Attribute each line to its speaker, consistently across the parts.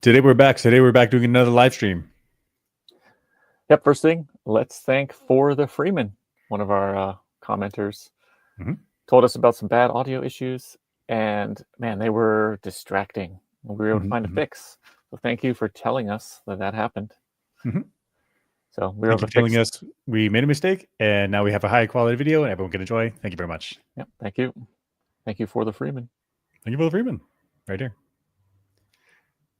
Speaker 1: Today we're back. Today we're back doing another live stream.
Speaker 2: Yep. First thing, let's thank ForTheFREEMAN, one of our commenters, told us about some bad audio issues, and man, they were distracting. We were able to find a fix. So thank you for telling us that happened. So we were able to
Speaker 1: telling us we made a mistake, and now we have a high quality video, and everyone can enjoy. Thank you very much.
Speaker 2: Yep. Thank you. Thank you ForTheFREEMAN.
Speaker 1: Thank you for the Freeman. Right here.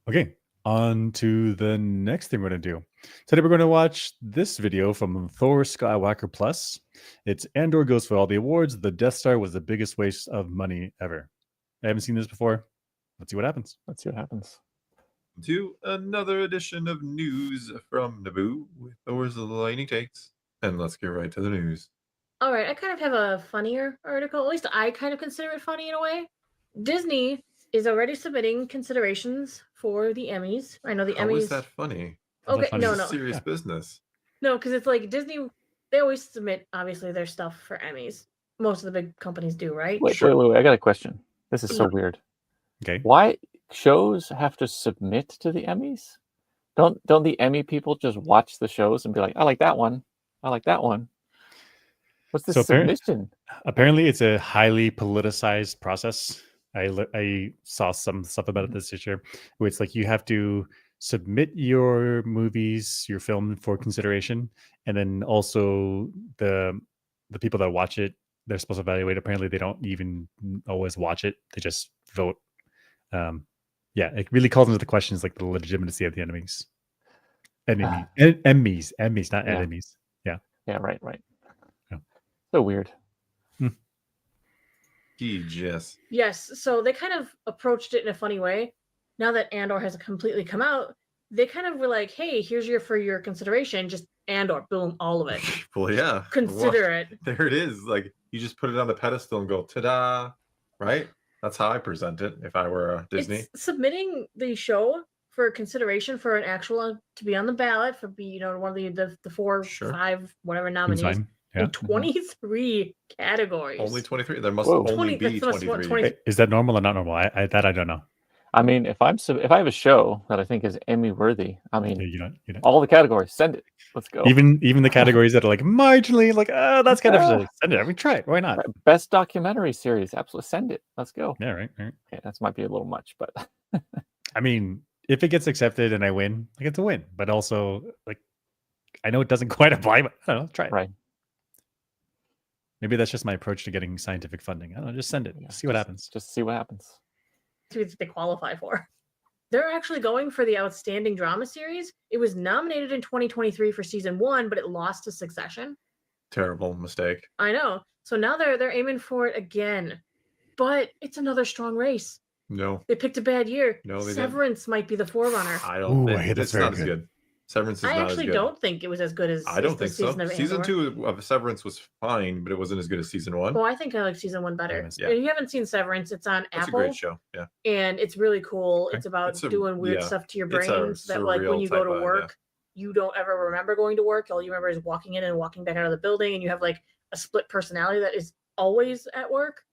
Speaker 1: Okay. On to the next thing we're going to do. Today we're going to watch this video from Thor Skywalker Plus. It's Andor goes for all the awards. The Death Star was the biggest waste of money ever. I haven't seen this before. Let's see what happens.
Speaker 2: Let's see what happens.
Speaker 3: To another edition of news from Naboo with Thor's Lightning Takes. And let's get right to the news.
Speaker 4: All right, I kind of have a funnier article. At least I kind of consider it funny in a way. Disney is already submitting considerations for the Emmys. I know the
Speaker 3: How
Speaker 4: Emmys.
Speaker 3: is that funny?
Speaker 4: Okay,
Speaker 1: funny?
Speaker 4: no.
Speaker 3: Serious business.
Speaker 4: No, because it's like Disney, they always submit, obviously, their stuff for Emmys. Most of the big companies do, right?
Speaker 2: Wait. I got a question. This is so weird.
Speaker 1: Okay.
Speaker 2: Why shows have to submit to the Emmys? Don't the Emmy people just watch the shows and be like, I like that one. I like that one. What's the submission?
Speaker 1: Apparently, it's a highly politicized process. I saw some stuff about it this year, where it's like you have to submit your movies, your film for consideration, and then also the people that watch it, they're supposed to evaluate. Apparently, they don't even always watch it; they just vote. Yeah, it really calls into the questions like the legitimacy of the Emmys. Emmys, not enemies. Yeah.
Speaker 2: Yeah. Right.
Speaker 1: Yeah.
Speaker 2: So weird.
Speaker 4: Yes, so they kind of approached it in a funny way. Now that Andor has completely come out, they kind of were like, hey, here's for your consideration, just Andor, boom, all of it.
Speaker 3: Well, yeah.
Speaker 4: Consider it.
Speaker 3: There it is. Like, you just put it on the pedestal and go, ta-da, right? That's how I present it if I were Disney.
Speaker 4: It's submitting the show for consideration for an actual, to be on the ballot, for one of the 4, 5, whatever nominees.
Speaker 1: Yeah.
Speaker 4: In 23 categories.
Speaker 3: Only 23? There must only be 23.
Speaker 1: Is that normal or not normal? I don't know.
Speaker 2: I mean, if I have a show that I think is Emmy worthy, I mean,
Speaker 1: you don't.
Speaker 2: all the categories, send it. Let's go.
Speaker 1: Even the categories that are like marginally like, that's kind of send it. I mean, try it. Why not?
Speaker 2: Right. Best documentary series, absolutely send it. Let's go.
Speaker 1: Yeah, right.
Speaker 2: Okay, that might be a little much, but
Speaker 1: I mean, if it gets accepted and I win, like it's a win. But also, like, I know it doesn't quite apply, but I don't know, try it.
Speaker 2: Right.
Speaker 1: Maybe that's just my approach to getting scientific funding. I don't know, just send it. See what happens.
Speaker 2: Just see what happens.
Speaker 4: They qualify for. They're actually going for the Outstanding Drama Series. It was nominated in 2023 for season 1, but it lost to Succession.
Speaker 3: Terrible mistake.
Speaker 4: I know. So now they're aiming for it again. But it's another strong race.
Speaker 3: No.
Speaker 4: They picked a bad year.
Speaker 3: No, they
Speaker 4: Severance might be the forerunner.
Speaker 3: I don't think
Speaker 1: that's
Speaker 3: not as good. Severance is not as good.
Speaker 4: I actually don't think it was as good as
Speaker 3: I don't think so. Season 2 of Severance was fine, but it wasn't as good as season 1.
Speaker 4: Well, I think I like season 1 better.
Speaker 3: Yeah.
Speaker 4: If you haven't seen Severance, it's on
Speaker 3: It's
Speaker 4: Apple.
Speaker 3: a great show. Yeah.
Speaker 4: And it's really cool. It's about doing weird stuff to your brain so that like when you go to work, you don't ever remember going to work. All you remember is walking in and walking back out of the building, and you have like a split personality that is always at work.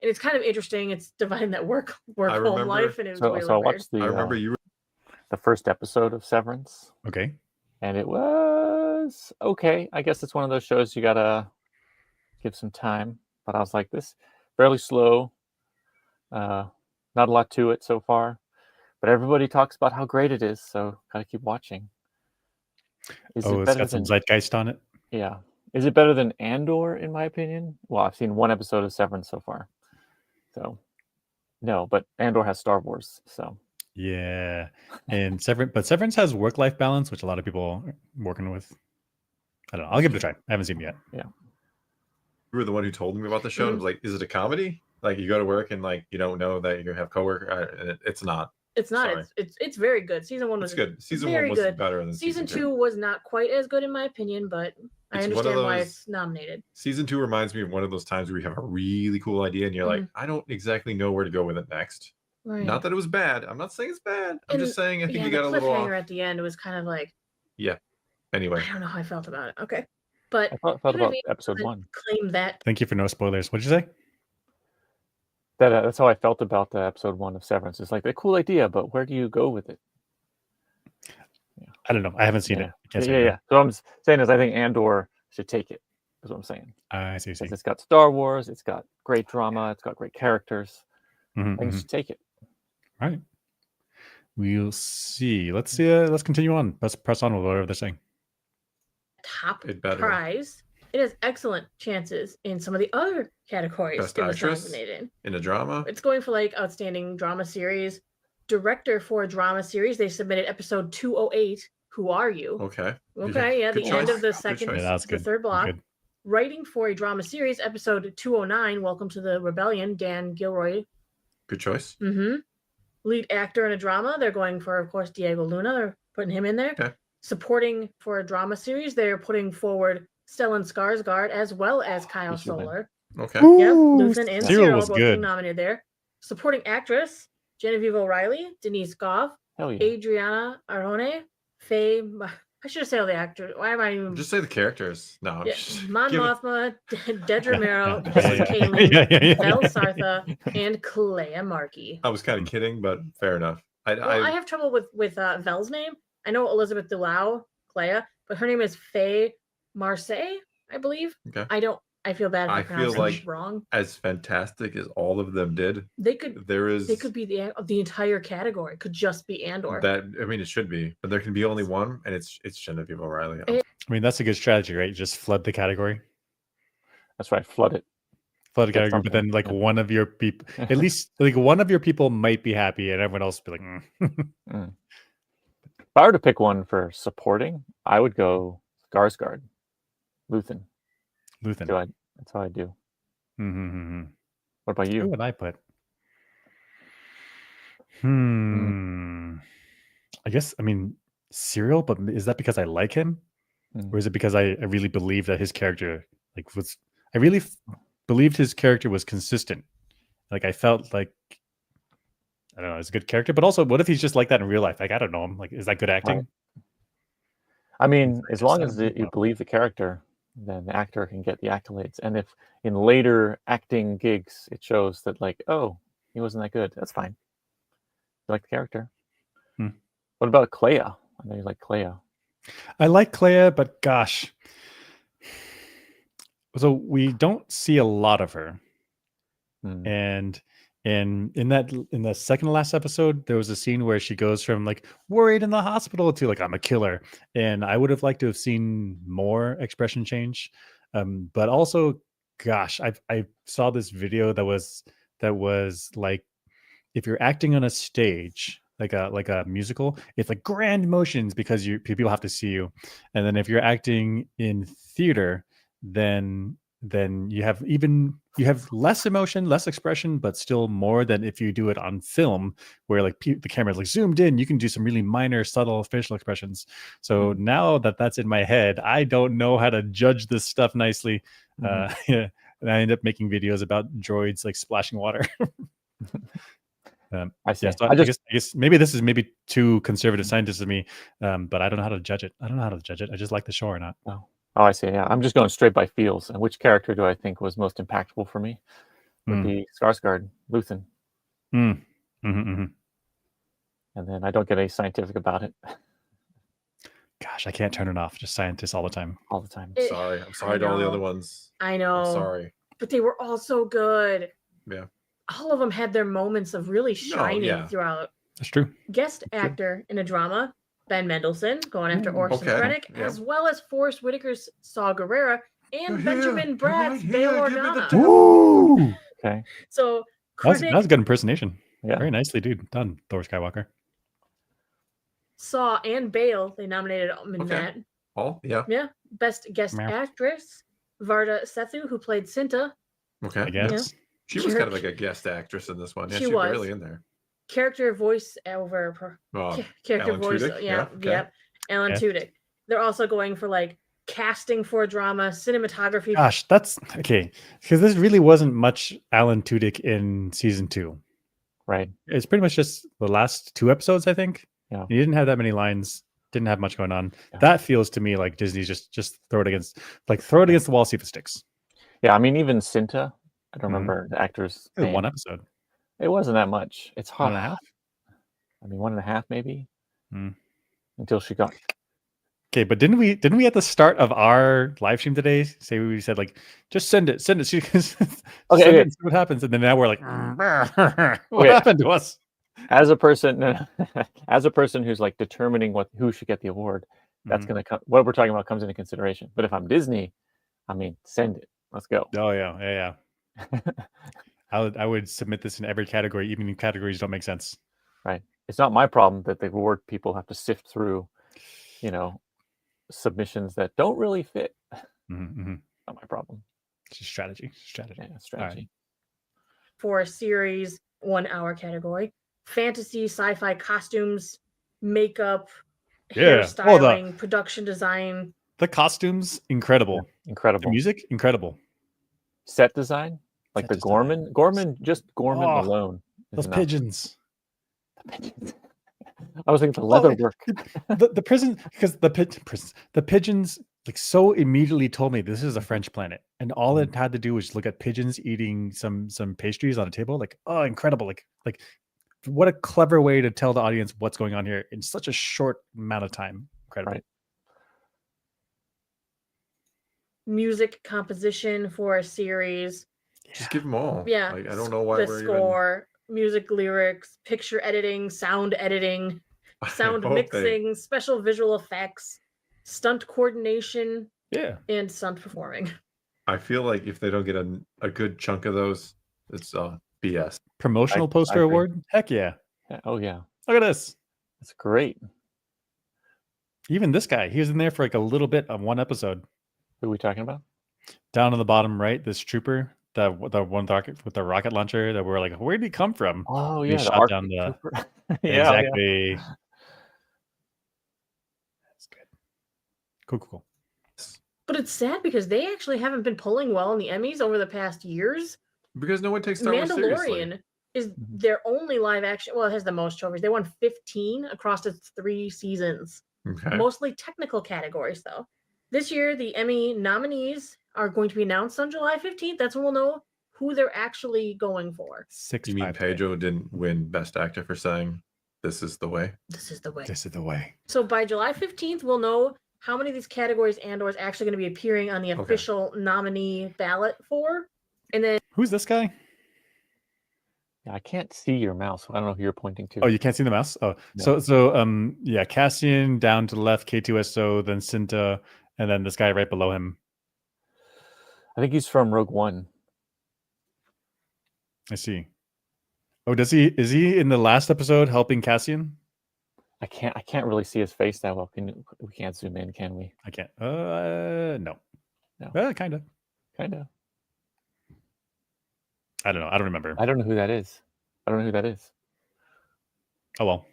Speaker 4: And it's kind of interesting. It's dividing that work home life, and it was really
Speaker 2: so I watched
Speaker 3: I remember
Speaker 2: the first episode of Severance.
Speaker 1: Okay.
Speaker 2: And it was okay. I guess it's one of those shows you gotta give some time. But I was like, this fairly slow. Not a lot to it so far. But everybody talks about how great it is, so gotta keep watching.
Speaker 1: It's got some zeitgeist on it.
Speaker 2: Yeah. Is it better than Andor, in my opinion? Well, I've seen one episode of Severance so far. So no, but Andor has Star Wars, so
Speaker 1: yeah, and Severance has work-life balance, which a lot of people are working with. I don't know. I'll give it a try. I haven't seen it yet.
Speaker 2: Yeah.
Speaker 3: You were the one who told me about the show. And I was like, is it a comedy? Like you go to work and like you don't know that you're gonna have coworker. It's not.
Speaker 4: It's not. It's very good. Season 1 was
Speaker 3: good. Season 1 was better than
Speaker 4: season 2 was not quite as good in my opinion, but I understand why it's nominated.
Speaker 3: Season 2 reminds me of one of those times where you have a really cool idea and you're like, I don't exactly know where to go with it next. Right. Not that it was bad. I'm not saying it's bad. I'm just saying I think you got a little off.
Speaker 4: At the end, it was kind of like.
Speaker 3: Yeah. Anyway.
Speaker 4: I don't know how I felt about it. Okay. But
Speaker 2: I thought about episode 1.
Speaker 4: Claim that.
Speaker 1: Thank you for no spoilers. What'd you say?
Speaker 2: That's how I felt about the episode 1 of Severance. It's like a cool idea, but where do you go with it?
Speaker 1: I don't know. I haven't seen it.
Speaker 2: Yeah. So I'm saying is I think Andor should take it. Is what I'm saying.
Speaker 1: I see.
Speaker 2: Because it's got Star Wars, it's got great drama, it's got great characters. I think it should take it.
Speaker 1: All right. We'll see. Let's see. Let's continue on. Let's press on with whatever they're saying.
Speaker 4: Top prize. It has excellent chances in some of the other categories.
Speaker 3: Best actress in a drama.
Speaker 4: It's going for like outstanding drama series. Director for a drama series. They submitted episode 208. Who Are You?
Speaker 3: Okay.
Speaker 4: Yeah, the end of the second, the third block. Writing for a drama series, episode 209. Welcome to the Rebellion. Dan Gilroy.
Speaker 3: Good choice.
Speaker 4: Lead actor in a drama. They're going for, of course, Diego Luna. They're putting him in there.
Speaker 3: Okay.
Speaker 4: Supporting for a drama series, they're putting forward Stellan Skarsgård as well as Kyle Soller.
Speaker 3: Okay.
Speaker 4: Yep, Luthen and Cyril
Speaker 1: was
Speaker 4: both
Speaker 1: good.
Speaker 4: being nominated there. Supporting actress, Genevieve O'Reilly, Denise Goff, Adriana Arjona, Faye. I should have said all the actors. Why am I even...
Speaker 3: Just say the characters. No.
Speaker 4: Mon Mothma, Dedra Meero, Kaylin, Vel Sartha, and Clea Markey.
Speaker 3: I was kind of kidding, but fair enough.
Speaker 4: I have trouble with Vel's name. I know Elizabeth Dulau, Clea, but her name is Faye Marseille, I believe.
Speaker 3: Okay.
Speaker 4: I feel bad if I pronounce it wrong.
Speaker 3: As fantastic as all of them did,
Speaker 4: they could be the entire category could just be Andor.
Speaker 3: It should be, but there can be only one, and it's Genevieve O'Reilly.
Speaker 1: I mean, that's a good strategy, right? Just flood the category.
Speaker 2: That's right, flood it.
Speaker 1: Flood the category, but then one of your people, at least like one of your people might be happy, and everyone else will be like.
Speaker 2: If I were to pick one for supporting, I would go Skarsgård, Luthen. That's how I do. What about you?
Speaker 1: Who would I put? I guess, Cyril, but is that because I like him? Or is it because I really believe that his character I really believed his character was consistent. Like I felt like, I don't know, it's a good character, but also what if he's just like that in real life? Like, I don't know him. Like, is that good acting?
Speaker 2: Right. I mean, as long as you believe the character, then the actor can get the accolades. And if in later acting gigs, it shows that like, oh, he wasn't that good, that's fine. You like the character. What about Clea? I know you like Clea.
Speaker 1: I like Clea, but gosh. So we don't see a lot of her. And in the second to last episode, there was a scene where she goes from like worried in the hospital to like, I'm a killer. And I would have liked to have seen more expression change. But also, gosh, I saw this video that was like, if you're acting on a stage, like a musical, it's like grand emotions because people have to see you. And then if you're acting in theater, then you have less emotion, less expression, but still more than if you do it on film, where like the camera's like zoomed in, you can do some really minor, subtle facial expressions. So now that's in my head, I don't know how to judge this stuff nicely. And I end up making videos about droids like splashing water.
Speaker 2: I see.
Speaker 1: Yeah, so I guess maybe this is too conservative scientist of me, but I don't know how to judge it. I just like the show or not.
Speaker 2: Oh, I see. Yeah, I'm just going straight by feels. And which character do I think was most impactful for me? Would be Skarsgård, Luthen. And then I don't get any scientific about it.
Speaker 1: Gosh, I can't turn it off. Just scientists all the time.
Speaker 2: All the time.
Speaker 3: I'm sorry to all the other ones.
Speaker 4: I know.
Speaker 3: I'm sorry.
Speaker 4: But they were all so good.
Speaker 3: Yeah.
Speaker 4: All of them had their moments of really shining throughout.
Speaker 1: That's true.
Speaker 4: Guest actor in a drama, Ben Mendelsohn, going after Orson Krennic, as well as Forrest Whitaker's Saw Gerrera and Benjamin Bratt's Bail Organa.
Speaker 1: Ooh.
Speaker 2: Okay.
Speaker 4: So
Speaker 1: that was a good impersonation.
Speaker 2: Yeah.
Speaker 1: Very nicely, dude. Done, Thor Skywalker.
Speaker 4: Saw and Bale, they nominated him in that.
Speaker 3: Oh, yeah.
Speaker 4: Yeah. Best guest actress, Varda Sethu, who played Cinta.
Speaker 3: Okay.
Speaker 1: I guess.
Speaker 4: Yeah.
Speaker 3: She was kind of like a guest actress in this one. Yeah,
Speaker 4: she
Speaker 3: was barely in there.
Speaker 4: Character voice over character
Speaker 3: Alan
Speaker 4: voice.
Speaker 3: Tudyk?
Speaker 4: Yeah. Alan Tudyk. They're also going for like casting for drama, cinematography.
Speaker 1: Gosh, that's okay. Because this really wasn't much Alan Tudyk in season 2.
Speaker 2: Right.
Speaker 1: It's pretty much just the last 2 episodes, I think.
Speaker 2: Yeah.
Speaker 1: He didn't have that many lines. Didn't have much going on.
Speaker 2: Yeah.
Speaker 1: That feels to me like Disney's just throw it against the wall, see if it sticks.
Speaker 2: Yeah, I mean, even Cinta, I don't remember the actor's name.
Speaker 1: 1 episode.
Speaker 2: It wasn't that much. It's hot.
Speaker 1: 1.5.
Speaker 2: I mean, 1.5 maybe. Until she got
Speaker 1: Okay, but didn't we at the start of our live stream today say we said like just send it okay, send it, see what happens, and then now we're like what happened to us?
Speaker 2: As a person who's like determining who should get the award, that's gonna come. What we're talking about comes into consideration. But if I'm Disney, I mean, send it. Let's go.
Speaker 1: Oh yeah. I would submit this in every category, even if categories don't make sense.
Speaker 2: Right. It's not my problem that the award people have to sift through, submissions that don't really fit. Not my problem.
Speaker 1: It's just strategy.
Speaker 2: Yeah, strategy.
Speaker 1: Right.
Speaker 4: For a series 1 hour category, fantasy, sci-fi, costumes, makeup, hairstyling, production design.
Speaker 1: The costumes, incredible.
Speaker 2: Yeah, incredible.
Speaker 1: The music, incredible.
Speaker 2: Set design, like the Gorman alone.
Speaker 1: Those pigeons.
Speaker 2: The pigeons. I was thinking the leather work.
Speaker 1: The prison, because the pigeons like so immediately told me this is a French planet, and all it had to do was look at pigeons eating some pastries on a table. Like, oh, incredible! Like, what a clever way to tell the audience what's going on here in such a short amount of time. Incredible.
Speaker 2: Right.
Speaker 4: Music composition for a series.
Speaker 3: Just give them all.
Speaker 4: Yeah.
Speaker 3: Like, I don't know why
Speaker 4: the score, music, lyrics, picture editing, sound mixing, special visual effects, stunt coordination, and stunt performing.
Speaker 3: I feel like if they don't get a good chunk of those, it's BS.
Speaker 1: Promotional poster award? Heck yeah.
Speaker 2: Oh yeah.
Speaker 1: Look at this.
Speaker 2: That's great.
Speaker 1: Even this guy, he was in there for like a little bit of one episode.
Speaker 2: Who are we talking about?
Speaker 1: Down on the bottom right, this trooper, the one with the rocket launcher that we're like, where did he come from?
Speaker 2: Oh yeah,
Speaker 1: he shot down the exactly. Yeah. That's good. Cool.
Speaker 4: But it's sad because they actually haven't been pulling well in the Emmys over the past years.
Speaker 3: Because no one takes Star Wars seriously.
Speaker 4: Mandalorian is their only live action. Well, it has the most trophies. They won 15 across its 3 seasons.
Speaker 3: Okay.
Speaker 4: Mostly technical categories, though. This year, the Emmy nominees are going to be announced on July 15th. That's when we'll know who they're actually going for.
Speaker 3: You mean Pedro didn't win Best Actor for saying, "This is the way"?
Speaker 4: This is the way.
Speaker 1: This is the way.
Speaker 4: So by July 15th, we'll know how many of these categories Andor is actually going to be appearing on the official nominee ballot for. And then
Speaker 1: who's this guy?
Speaker 2: Yeah, I can't see your mouse. I don't know who you're pointing to.
Speaker 1: Oh, you can't see the mouse? Oh, no. So Cassian down to the left, K2SO, then Cinta, and then this guy right below him.
Speaker 2: I think he's from Rogue One.
Speaker 1: I see. Oh, is he in the last episode helping Cassian?
Speaker 2: I can't really see his face that well. We can't zoom in, can we?
Speaker 1: I can't. No. Kind of. I don't know. I don't remember.
Speaker 2: I don't know who that is.
Speaker 1: Oh well.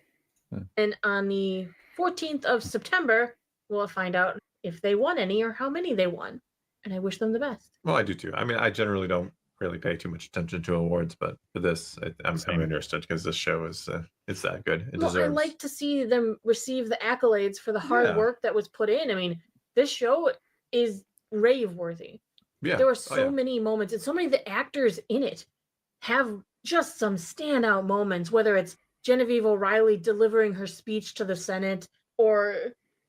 Speaker 4: And on the 14th of September, we'll find out if they won any or how many they won. And I wish them the best.
Speaker 3: Well, I do too. I mean, I generally don't really pay too much attention to awards, but for this, I'm interested because this show is it's that good.
Speaker 4: I like to see them receive the accolades for the hard work that was put in. I mean, this show is rave worthy.
Speaker 3: Yeah,
Speaker 4: there were so many moments, and so many of the actors in it have just some standout moments. Whether it's Genevieve O'Reilly delivering her speech to the Senate, or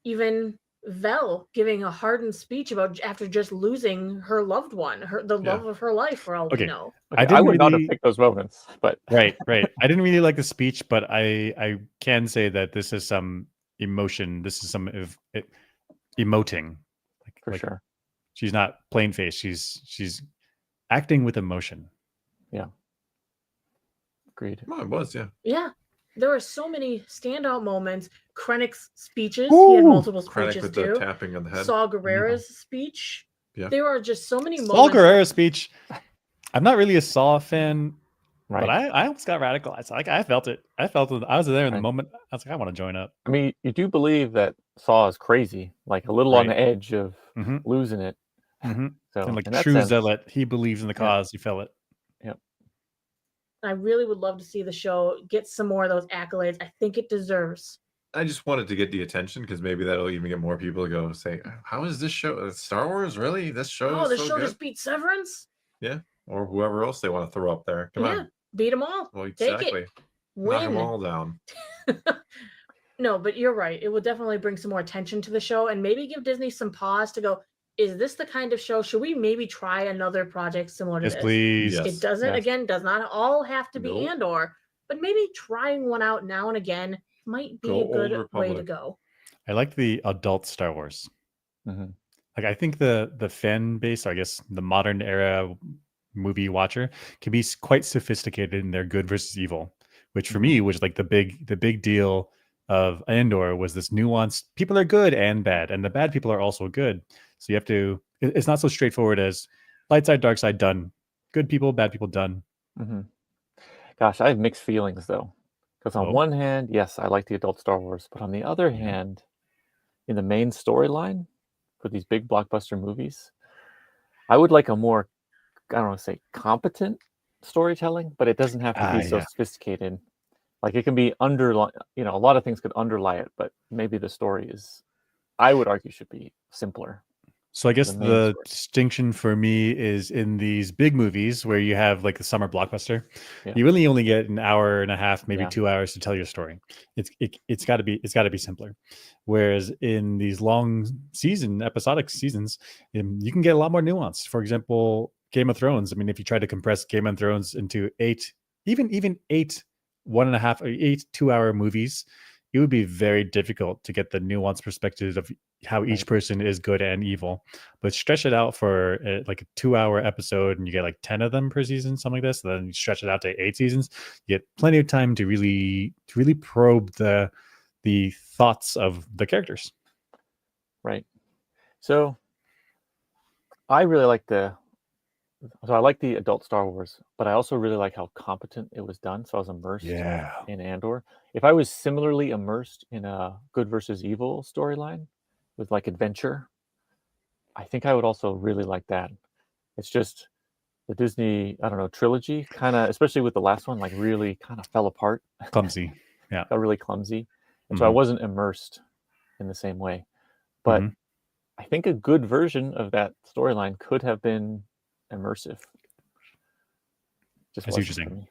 Speaker 4: even Vel giving a hardened speech about after just losing her loved one, the love of her life, for all we know.
Speaker 2: I would not have picked those moments, but
Speaker 1: right. I didn't really like the speech, but I can say that this is some emotion. This is some emoting,
Speaker 2: for sure.
Speaker 1: She's not plain face. She's acting with emotion.
Speaker 2: Yeah. Agreed.
Speaker 3: Well, it was, yeah.
Speaker 4: Yeah. There were so many standout moments. Krennic's speeches. He had multiple speeches
Speaker 3: with
Speaker 4: too.
Speaker 3: The tapping on the head.
Speaker 4: Saw Gerrera's speech.
Speaker 3: Yeah.
Speaker 4: There were just so many moments.
Speaker 1: Saw Gerrera's speech. I'm not really a Saw fan,
Speaker 2: right?
Speaker 1: But I almost got radicalized. Like I felt it. I was there in the moment. I was like, I want to join up.
Speaker 2: I mean, you do believe that Saw is crazy, like a little on the edge of losing it.
Speaker 1: Mm-hmm. So, and like
Speaker 2: in
Speaker 1: true zealot, he believes in the cause. He felt it.
Speaker 2: Yep.
Speaker 4: I really would love to see the show get some more of those accolades. I think it deserves.
Speaker 3: I just wanted to get the attention because maybe that'll even get more people to go say, "How is this show? Star Wars, really? This show?
Speaker 4: Oh, the show
Speaker 3: good?
Speaker 4: Just beat Severance."
Speaker 3: Yeah, or whoever else they want to throw up there. Come on,
Speaker 4: beat them all.
Speaker 3: Well, exactly.
Speaker 4: Take it.
Speaker 3: Knock them all down.
Speaker 4: No, but you're right. It would definitely bring some more attention to the show and maybe give Disney some pause to go, is this the kind of show? Should we maybe try another project similar to
Speaker 1: Yes,
Speaker 4: this?
Speaker 1: please.
Speaker 3: Yes.
Speaker 4: It doesn't, again, does not all have to be Andor, but maybe trying one out now and again might be a good way to go.
Speaker 1: I like the adult Star Wars. Like, I think the fan base, I guess the modern era movie watcher, can be quite sophisticated in their good versus evil, which for me was like the big deal of Andor was this nuanced. People are good and bad, and the bad people are also good. So you have to. It's not so straightforward as light side, dark side, done. Good people, bad people, done.
Speaker 2: Gosh, I have mixed feelings though, because on one hand, yes, I like the adult Star Wars, but on the other hand, in the main storyline for these big blockbuster movies, I would like a more, I don't want to say competent storytelling, but it doesn't have to be so sophisticated. Like it can be a lot of things could underlie it, but maybe the story is, I would argue, should be simpler.
Speaker 1: So I guess the distinction for me is in these big movies where you have like the summer blockbuster, you really only get an hour and a half, maybe 2 hours to tell your story. It's got to be simpler. Whereas in these long episodic seasons, you can get a lot more nuance. For example, Game of Thrones. I mean, if you try to compress Game of Thrones into 8, even 8 1.5 or 8 2-hour movies, it would be very difficult to get the nuanced perspective of how each person is good and evil. But stretch it out for like a 2-hour episode, and you get like 10 of them per season, something like this. And then you stretch it out to 8 seasons. You get plenty of time to really probe the thoughts of the characters.
Speaker 2: Right. So I really like I like the adult Star Wars, but I also really like how competent it was done. So I was immersed in Andor. If I was similarly immersed in a good versus evil storyline with like adventure, I think I would also really like that. It's just the Disney, I don't know, trilogy kind of, especially with the last one, like really kind of fell apart.
Speaker 1: Clumsy. Yeah.
Speaker 2: Got really clumsy. And so I wasn't immersed in the same way. But I think a good version of that storyline could have been immersive.
Speaker 1: Just interesting.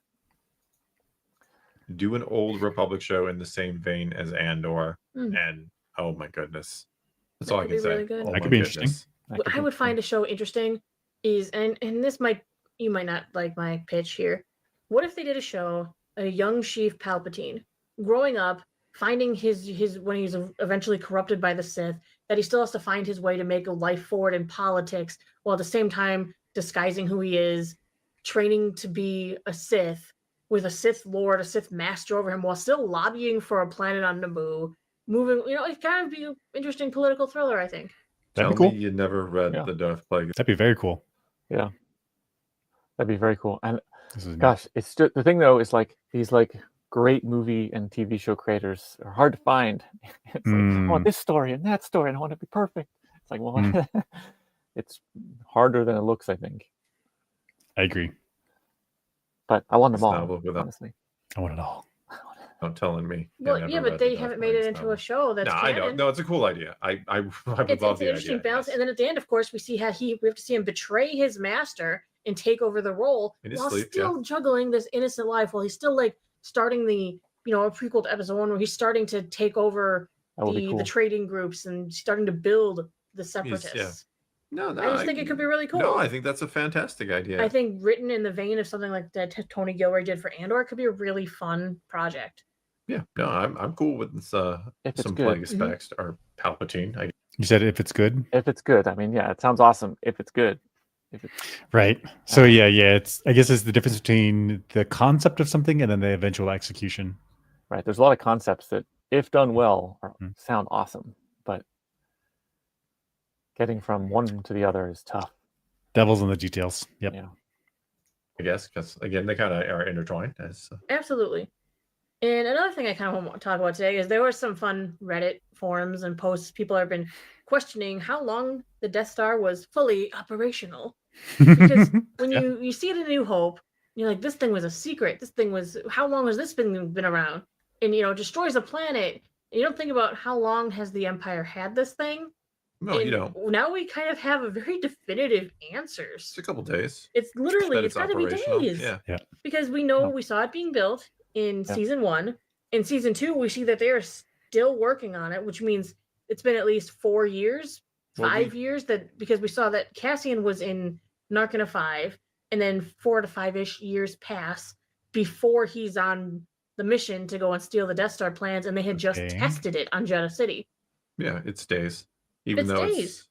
Speaker 3: Do an old Republic show in the same vein as Andor, and oh my goodness, that's all I can say.
Speaker 4: Really good.
Speaker 1: That could be interesting.
Speaker 4: What I would find a show interesting is, and this you might not like my pitch here. What if they did a show, a young Sheev Palpatine growing up, finding his when he's eventually corrupted by the Sith, that he still has to find his way to make a life forward in politics, while at the same time disguising who he is, training to be a Sith with a Sith Lord, a Sith Master over him, while still lobbying for a planet on Naboo. Moving, it kind of be an interesting political thriller, I think.
Speaker 1: That'd be cool.
Speaker 3: You never read the Darth Plagueis.
Speaker 1: That'd be very cool.
Speaker 2: Yeah, that'd be very cool. And gosh, it's just, the thing though is like these like great movie and TV show creators are hard to find. It's like, I want this story and that story, and I want it to be perfect. It's like, well, it's harder than it looks, I think.
Speaker 1: I agree.
Speaker 2: But I want them all, honestly.
Speaker 1: I want it all.
Speaker 3: Not telling me.
Speaker 4: Well, yeah, but they haven't made it into a show that's canon.
Speaker 3: I know. No, it's a cool idea. I would love the
Speaker 4: interesting
Speaker 3: idea.
Speaker 4: Balance. And then at the end, of course, we have to see him betray his master and take over the role while still juggling this innocent life, while he's still like starting a prequel to episode 1 where he's starting to take over the trading groups and starting to build the separatists.
Speaker 3: No,
Speaker 4: I just think it could be really cool.
Speaker 3: No, I think that's a fantastic idea.
Speaker 4: I think written in the vein of something like that Tony Gilroy did for Andor could be a really fun project.
Speaker 3: Yeah, no, I'm cool with this, some Plagueis specs or Palpatine.
Speaker 1: You said if it's good?
Speaker 2: If it's good. I mean, yeah, it sounds awesome. If it's good.
Speaker 1: Right. So yeah, I guess it's the difference between the concept of something and then the eventual execution.
Speaker 2: Right. There's a lot of concepts that, if done well, sound awesome, but getting from one to the other is tough.
Speaker 1: Devil's in the details. Yep.
Speaker 2: Yeah.
Speaker 3: I guess because again, they kind of are intertwined.
Speaker 4: Absolutely. And another thing I kind of want to talk about today is there were some fun Reddit forums and posts. People have been questioning how long the Death Star was fully operational. Because when you see it in New Hope, you're like, this thing was a secret. This thing was, how long has this been around? And, destroys a planet. And you don't think about how long has the Empire had this thing.
Speaker 3: No, you don't.
Speaker 4: Now we kind of have a very definitive answers.
Speaker 3: It's a couple days.
Speaker 4: It's literally, it's got to be days.
Speaker 3: Yeah.
Speaker 4: Because we know we saw it being built in season 1. In season 2, we see that they're still working on it, which means it's been at least 4 years, 5 years, that because we saw that Cassian was in Narkina 5, and then 4 to 5-ish years pass before he's on the mission to go and steal the Death Star plans, and they had just tested it on Jedha City.
Speaker 3: Yeah, it's days. Even though
Speaker 4: days.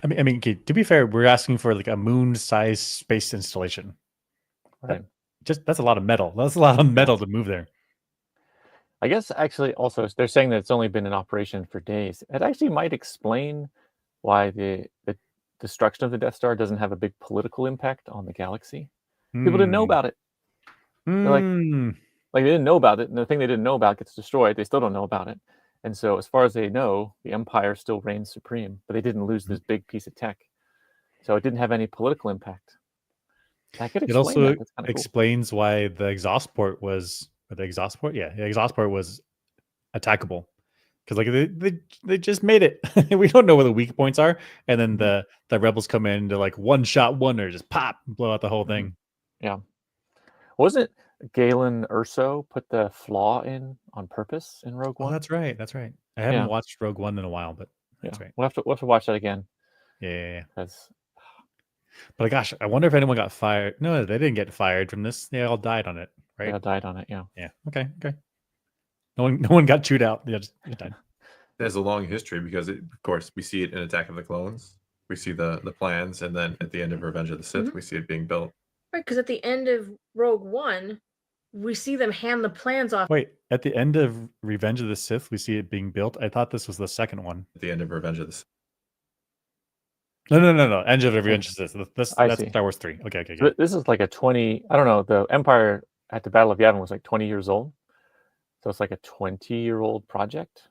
Speaker 1: I mean, okay, to be fair, we're asking for like a moon-sized space installation.
Speaker 2: Right.
Speaker 1: That's a lot of metal. That's a lot of metal to move there.
Speaker 2: I guess actually also they're saying that it's only been in operation for days. It actually might explain why the destruction of the Death Star doesn't have a big political impact on the galaxy. People didn't know about it. Like they didn't know about it, and the thing they didn't know about gets destroyed. They still don't know about it. And so as far as they know, the Empire still reigns supreme, but they didn't lose this big piece of tech. So it didn't have any political impact. That could explain
Speaker 1: it also
Speaker 2: that. That's kinda
Speaker 1: explains why the exhaust port was attackable. Because like they just made it. We don't know where the weak points are. And then the rebels come in to like one-shot wonder, just pop, blow out the whole thing.
Speaker 2: Yeah. Wasn't Galen Erso put the flaw in on purpose in Rogue One?
Speaker 1: Oh, that's right. That's right. I haven't watched Rogue One in a while, but that's right.
Speaker 2: We'll have to watch that again.
Speaker 1: Yeah.
Speaker 2: That's...
Speaker 1: But gosh, I wonder if anyone got fired. No, they didn't get fired from this. They all died on it, right?
Speaker 2: They all died on it, yeah.
Speaker 1: Yeah. Okay. No one got chewed out. Yeah, just died.
Speaker 3: It has a long history because, of course, we see it in Attack of the Clones. We see the plans, and then at the end of Revenge of the Sith, we see it being built.
Speaker 4: Right, because at the end of Rogue One, we see them hand the plans off.
Speaker 1: Wait, at the end of Revenge of the Sith, we see it being built? I thought this was the second one.
Speaker 3: At the end of Revenge of the Sith.
Speaker 1: No. End of Revenge of the Sith. That's Star Wars 3. Okay.
Speaker 2: So this is like a 20... I don't know. The Empire at the Battle of Yavin was like 20 years old. So it's like a 20-year-old project.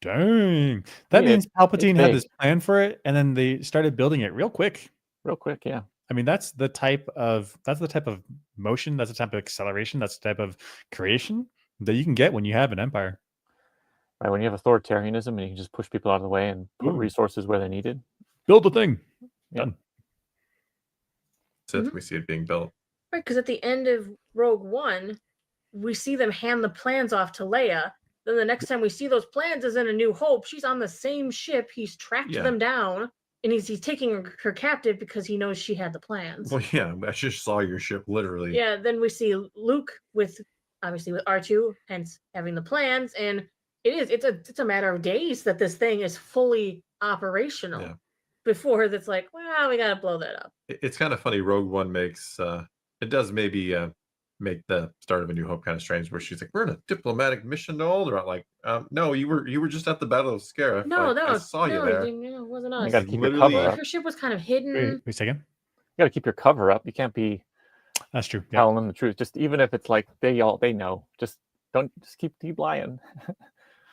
Speaker 1: Dang. That means Palpatine had this plan for it, and then they started building it real quick.
Speaker 2: Real quick, yeah.
Speaker 1: I mean, that's the type of motion, that's the type of acceleration, that's the type of creation that you can get when you have an empire.
Speaker 2: Right, when you have authoritarianism and you can just push people out of the way and put resources where they're needed.
Speaker 1: Build the thing.
Speaker 2: Yeah.
Speaker 1: Done.
Speaker 3: Sith, we see it being built.
Speaker 4: Right, because at the end of Rogue One, we see them hand the plans off to Leia. Then the next time we see those plans is in A New Hope. She's on the same ship. He's tracked them down, and he's taking her captive because he knows she had the plans.
Speaker 3: Well, yeah, I just saw your ship, literally.
Speaker 4: Yeah, then we see Luke with R2, hence having the plans, and it's a matter of days that this thing is fully operational.
Speaker 3: Yeah.
Speaker 4: Before that's like, well, we gotta blow that up.
Speaker 3: It's kind of funny. Rogue One makes it does maybe make the start of A New Hope kind of strange, where she's like, "We're in a diplomatic mission to Alderaan." Like, no, you were just at the Battle of Scarif.
Speaker 4: No,
Speaker 3: I saw you there.
Speaker 4: It wasn't us.
Speaker 2: You gotta keep your cover up.
Speaker 4: Her ship was kind of hidden.
Speaker 1: Wait a second.
Speaker 2: You gotta keep your cover up. You can't be
Speaker 1: That's true.
Speaker 2: telling them the truth. Just even if it's like they know. Just keep lying.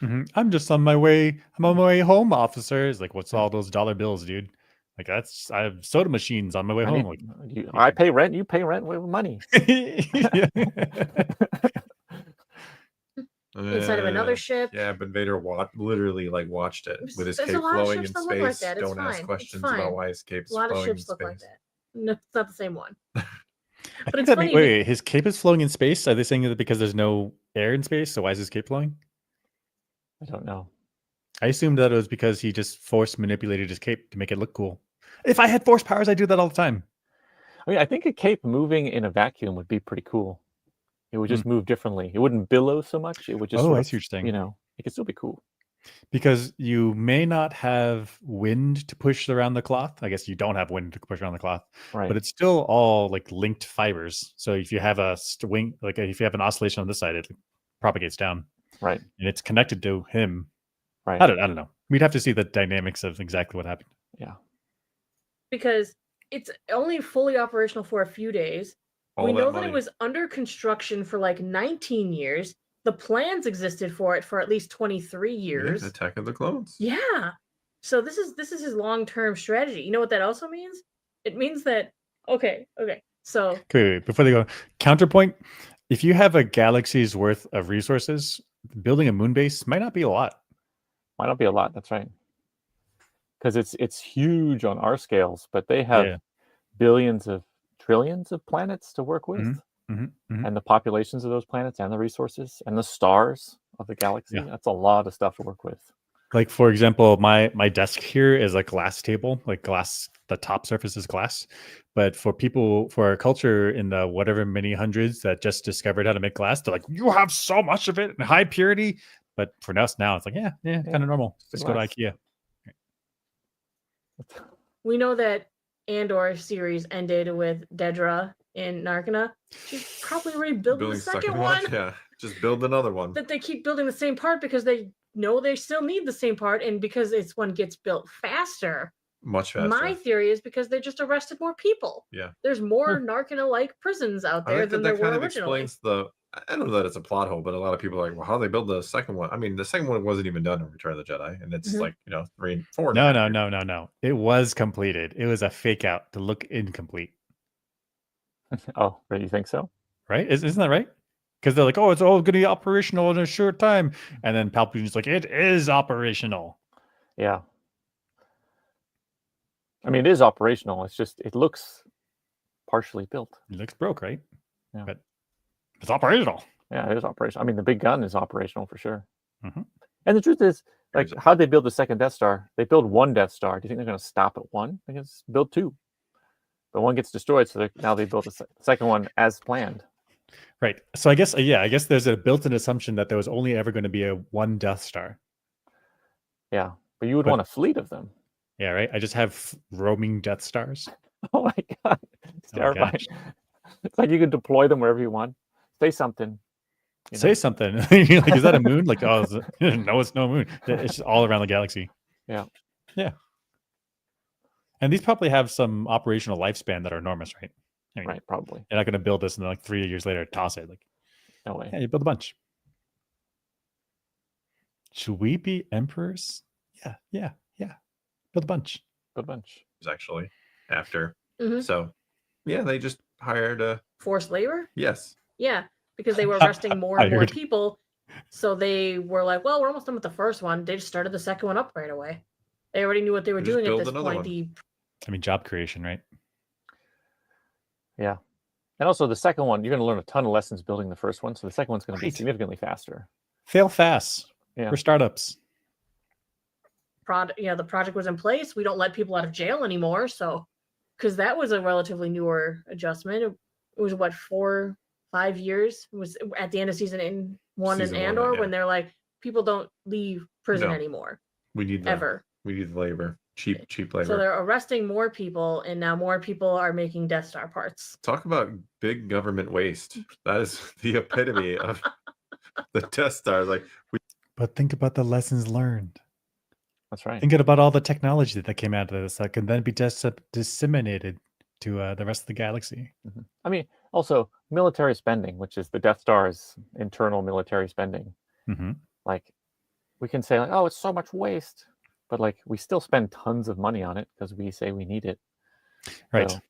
Speaker 1: I'm just on my way. I'm on my way home, officer. It's like, what's all those dollar bills, dude? Like, I have soda machines on my way home.
Speaker 2: I pay rent. You pay rent with money.
Speaker 4: Inside of another ship.
Speaker 3: Yeah, but Vader literally watched it with his cape flowing in space. Don't ask questions about why his cape's flowing in space. A lot of ships look like that. No, it's not the same one.
Speaker 1: But it's funny. Wait, his cape is flowing in space? Are they saying that because there's no air in space? So why is his cape flowing?
Speaker 2: I don't know.
Speaker 1: I assumed that it was because he just force manipulated his cape to make it look cool. If I had force powers, I'd do that all the time.
Speaker 2: I mean, I think a cape moving in a vacuum would be pretty cool. It would just move differently. It wouldn't billow so much. It would just,
Speaker 1: I see what you're saying.
Speaker 2: It could still be cool.
Speaker 1: Because you may not have wind to push around the cloth. I guess you don't have wind to push around the cloth.
Speaker 2: Right.
Speaker 1: But it's still all like linked fibers. So if you have a swing, like if you have an oscillation on this side, it propagates down.
Speaker 2: Right.
Speaker 1: And it's connected to him.
Speaker 2: Right.
Speaker 1: I don't know. We'd have to see the dynamics of exactly what happened.
Speaker 2: Yeah.
Speaker 4: Because it's only fully operational for a few days. We know that it was under construction for like 19 years. The plans existed for it for at least 23 years.
Speaker 3: Yeah, Attack of the Clones.
Speaker 4: Yeah. So this is his long-term strategy. You know what that also means? It means that okay. So
Speaker 1: wait, before they go, counterpoint. If you have a galaxy's worth of resources, building a moon base might not be a lot.
Speaker 2: Might not be a lot. That's right. Because it's huge on our scales, but they have billions of trillions of planets to work with. and the populations of those planets and the resources and the stars of the galaxy.
Speaker 1: Yeah.
Speaker 2: That's a lot of stuff to work with.
Speaker 1: Like, for example, my desk here is a glass table, like glass, the top surface is glass. But for our culture in the whatever many hundreds that just discovered how to make glass, they're like, you have so much of it in high purity. But for us now, it's like, yeah, kind of normal. Just go to IKEA.
Speaker 4: We know that Andor series ended with Dedra in Narkina. She's probably already building the second one.
Speaker 3: Yeah, just build another one.
Speaker 4: That they keep building the same part because they know they still need the same part, and because this one gets built faster.
Speaker 3: Much faster.
Speaker 4: My theory is because they just arrested more people.
Speaker 3: Yeah.
Speaker 4: There's more Narkina-like prisons out there than there were originally.
Speaker 3: Explains I don't know that it's a plot hole, but a lot of people are like, well, how do they build the second one? I mean, the second one wasn't even done in Return of the Jedi, and it's like, 3 and 4.
Speaker 1: No. It was completed. It was a fake out to look incomplete.
Speaker 2: Oh, really? You think so?
Speaker 1: Right? Isn't that right? Because they're like, oh, it's all going to be operational in a short time. And then Palpatine's like, it is operational.
Speaker 2: Yeah. I mean, it is operational. It's just, it looks partially built.
Speaker 1: It looks broke, right?
Speaker 2: Yeah.
Speaker 1: But it's operational.
Speaker 2: Yeah, it is operational. I mean, the big gun is operational for sure. And the truth is, like, how'd they build the second Death Star? They build one Death Star. Do you think they're going to stop at one? They can build 2. But one gets destroyed, so now they built the second one as planned.
Speaker 1: Right. So I guess there's a built-in assumption that there was only ever going to be one Death Star.
Speaker 2: Yeah, but you would want a fleet of them.
Speaker 1: Yeah, right. I just have roaming Death Stars.
Speaker 2: Oh my god, it's terrifying. It's like you can deploy them wherever you want. Say something.
Speaker 1: Say something. You're like, is that a moon? Like, oh, no, it's no moon. It's just all around the galaxy.
Speaker 2: Yeah.
Speaker 1: And these probably have some operational lifespan that are enormous, right? I mean,
Speaker 2: right, probably.
Speaker 1: You're not going to build this and then like 3 years later toss it. Like,
Speaker 2: no way.
Speaker 1: Yeah, you build a bunch. Should we be emperors? Yeah. Build a bunch.
Speaker 3: Actually, after. So, yeah, they just hired
Speaker 4: forced labor?
Speaker 3: Yes.
Speaker 4: Yeah, because they were arresting more and more people. So they were like, well, we're almost done with the first one. They just started the second one up right away. They already knew what they were doing at this point.
Speaker 1: I mean, job creation, right?
Speaker 2: Yeah. And also the second one, you're going to learn a ton of lessons building the first one. So the second one's going to be significantly faster.
Speaker 1: Fail fast.
Speaker 2: Yeah.
Speaker 1: We're startups.
Speaker 4: The project was in place. We don't let people out of jail anymore. So, because that was a relatively newer adjustment. It was 4-5 years. It was at the end of season 1 in Andor when they're like, people don't leave prison anymore.
Speaker 3: We need that.
Speaker 4: Ever.
Speaker 3: We need labor. Cheap labor.
Speaker 4: So they're arresting more people, and now more people are making Death Star parts.
Speaker 3: Talk about big government waste. That is the epitome of the Death Star.
Speaker 1: But think about the lessons learned.
Speaker 2: That's right.
Speaker 1: Thinking about all the technology that came out of this that can then be disseminated to the rest of the galaxy.
Speaker 2: I mean, also military spending, which is the Death Star's internal military spending. Like, we can say, like, oh, it's so much waste. But like, we still spend tons of money on it because we say we need it.
Speaker 1: Right.
Speaker 2: So.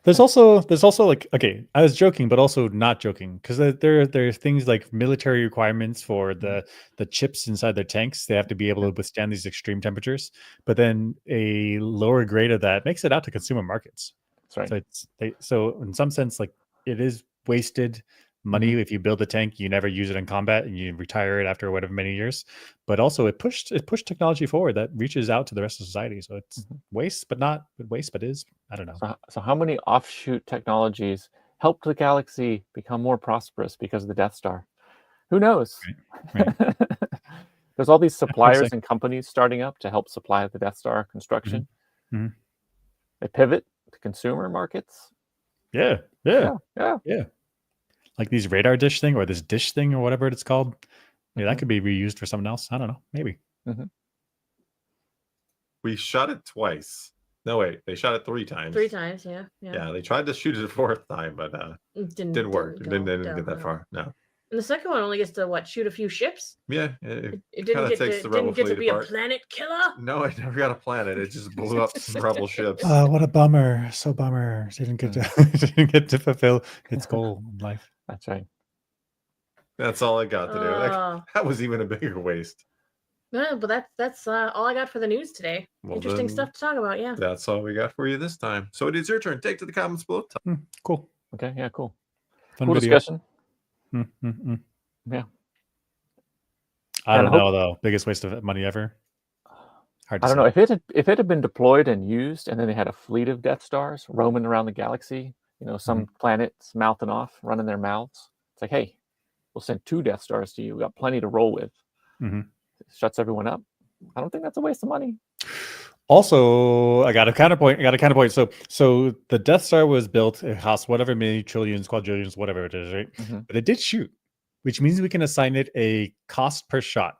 Speaker 1: There's also like, okay, I was joking, but also not joking, because there are things like military requirements for the chips inside their tanks. They have to be able to withstand these extreme temperatures. But then a lower grade of that makes it out to consumer markets.
Speaker 2: That's right.
Speaker 1: So in some sense, like, it is wasted money. If you build a tank, you never use it in combat and you retire it after whatever many years. But also it pushed technology forward that reaches out to the rest of society. So it's waste, but not waste, but is, I don't know.
Speaker 2: So how many offshoot technologies helped the galaxy become more prosperous because of the Death Star? Who knows? Right. There's all these suppliers and companies starting up to help supply the Death Star construction. They pivot to consumer markets.
Speaker 1: Yeah. Like these radar dish thing or this dish thing or whatever it's called. Yeah, that could be reused for something else. I don't know. Maybe.
Speaker 3: We shot it twice. No, wait. They shot it 3 times.
Speaker 4: 3 times, yeah.
Speaker 3: Yeah, they tried to shoot it a 4th time, but it didn't work. It didn't get that far. No.
Speaker 4: And the second one only gets to shoot a few ships.
Speaker 3: Yeah,
Speaker 4: it didn't get to be a planet killer.
Speaker 3: No, it never got a planet. It just blew up some rebel ships.
Speaker 1: What a bummer! So bummer. It didn't get to fulfill its goal in life.
Speaker 2: That's right.
Speaker 3: That's all I got to do. That was even a bigger waste.
Speaker 4: No, but that's all I got for the news today. Well, interesting stuff to talk about. Yeah.
Speaker 3: That's all we got for you this time. So it is your turn. Take to the comments below.
Speaker 1: Cool.
Speaker 2: Okay. Yeah. Cool.
Speaker 1: Fun
Speaker 2: Cool
Speaker 1: video.
Speaker 2: discussion. Yeah.
Speaker 1: I don't know though. Biggest waste of money ever. Hard to
Speaker 2: I don't
Speaker 1: say.
Speaker 2: know if it had been deployed and used, and then they had a fleet of Death Stars roaming around the galaxy. You know, some planets mouthing off, running their mouths. It's like, hey, we'll send 2 Death Stars to you. We got plenty to roll with. Shuts everyone up. I don't think that's a waste of money.
Speaker 1: Also, I got a counterpoint. So the Death Star was built. It cost whatever many trillions, quadrillions, whatever it is, right? But it did shoot, which means we can assign it a cost per shot,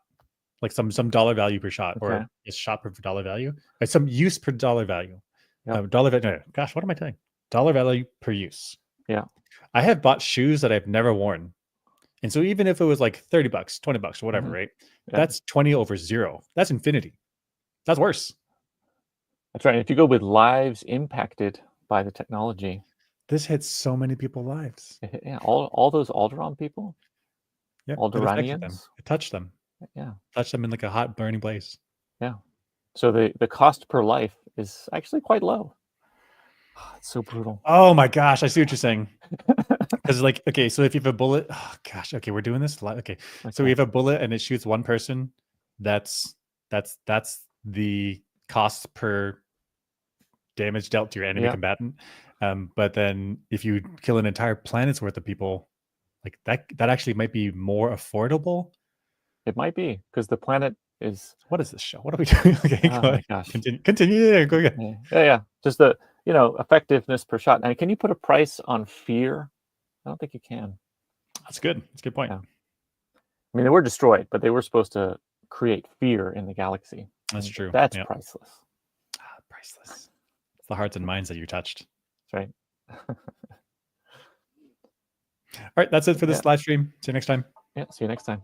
Speaker 1: like some dollar value per shot, or a shot per dollar value, like some use per dollar value. Dollar value. No, gosh, what am I saying? Dollar value per use.
Speaker 2: Yeah.
Speaker 1: I have bought shoes that I've never worn, and so even if it was like $30, $20, whatever, right? Yeah. That's 20 over 0. That's infinity. That's worse.
Speaker 2: That's right. If you go with lives impacted by the technology,
Speaker 1: this hits so many people's lives.
Speaker 2: Yeah, all those Alderaan people.
Speaker 1: Yeah,
Speaker 2: Alderaanians.
Speaker 1: It touched them.
Speaker 2: Yeah,
Speaker 1: touched them in like a hot burning place.
Speaker 2: Yeah. So the cost per life is actually quite low. It's so brutal.
Speaker 1: Oh my gosh, I see what you're saying. Because like, okay, so if you have a bullet, oh gosh, okay, we're doing this a lot. Okay, so we have a bullet and it shoots one person. That's the cost per damage dealt to your enemy combatant. But then if you kill an entire planet's worth of people, like that actually might be more affordable.
Speaker 2: It might be because the planet is.
Speaker 1: What is this show? What are we doing? Okay,
Speaker 2: oh
Speaker 1: go
Speaker 2: my
Speaker 1: ahead.
Speaker 2: gosh.
Speaker 1: Continue. Yeah, go again.
Speaker 2: Yeah. Just the effectiveness per shot. Now, can you put a price on fear? I don't think you can.
Speaker 1: That's good. That's a good point.
Speaker 2: Yeah. I mean, they were destroyed, but they were supposed to create fear in the galaxy.
Speaker 1: That's true.
Speaker 2: That's priceless.
Speaker 1: Priceless. It's the hearts and minds that you touched.
Speaker 2: That's right.
Speaker 1: All right, that's it for this live stream. See you next time.
Speaker 2: Yeah, see you next time.